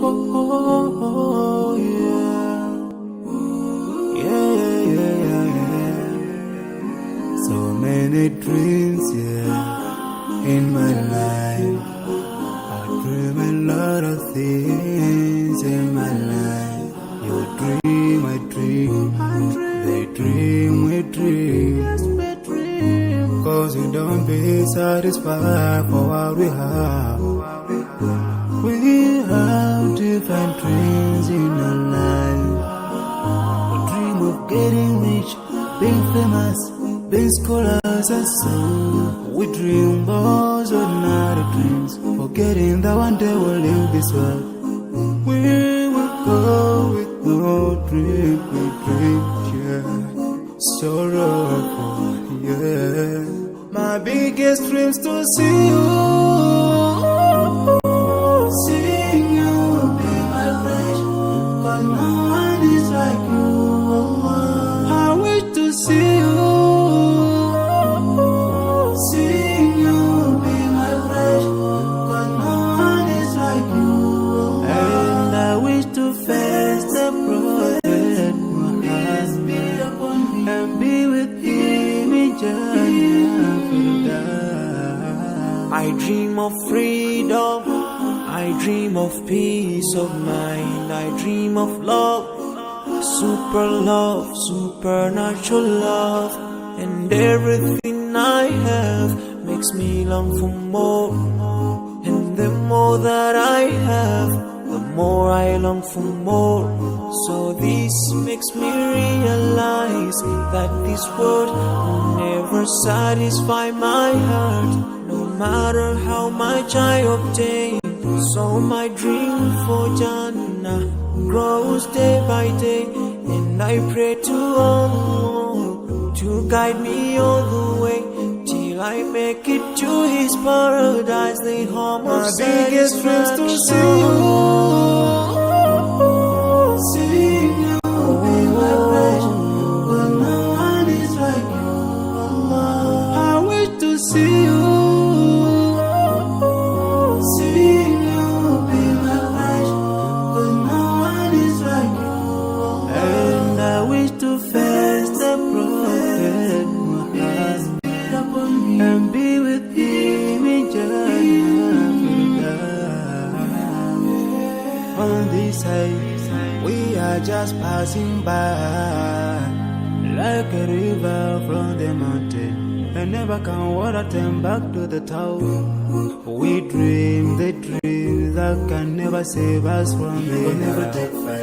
So many dreams, in my life. I dream a lot of things in my life. You dream, I dream. They dream, we dream. Cause we don't be satisfied for what we have. We have different dreams in our life. We dream of getting rich, being famous, being scholars and so. We dream those ordinary dreams, forgetting that one day we'll leave this world. We will go with no dream, we dream, sorrowful, My biggest dreams to see you, seeing you be my flesh, but no one is like you. I wish to see you, seeing you be my flesh, but no one is like you. And I wish to face the prophet Muhammad and be with him in Jannah. I dream of freedom, I dream of peace of mind, I dream of love, supernatural love, and everything I have makes me long for more, and the more that I have, the more I long for more. So this makes me realize that this world will never satisfy my heart, no matter how much I obtain. So my dream for Jannah grows day by day, and I pray to Allah to guide me all the way till I make it to His paradise, the home of my biggest dreams to see you, seeing you be my flesh, but no one is like you. I wish to see you, seeing you be my flesh, but no one is like you. And I wish to face the prophet Muhammad and be with him in Jannah. On this side, we are just passing by, like a river from the mountain, and never can water turn back to the town. We dream the dreams that can never save us from the never take fire.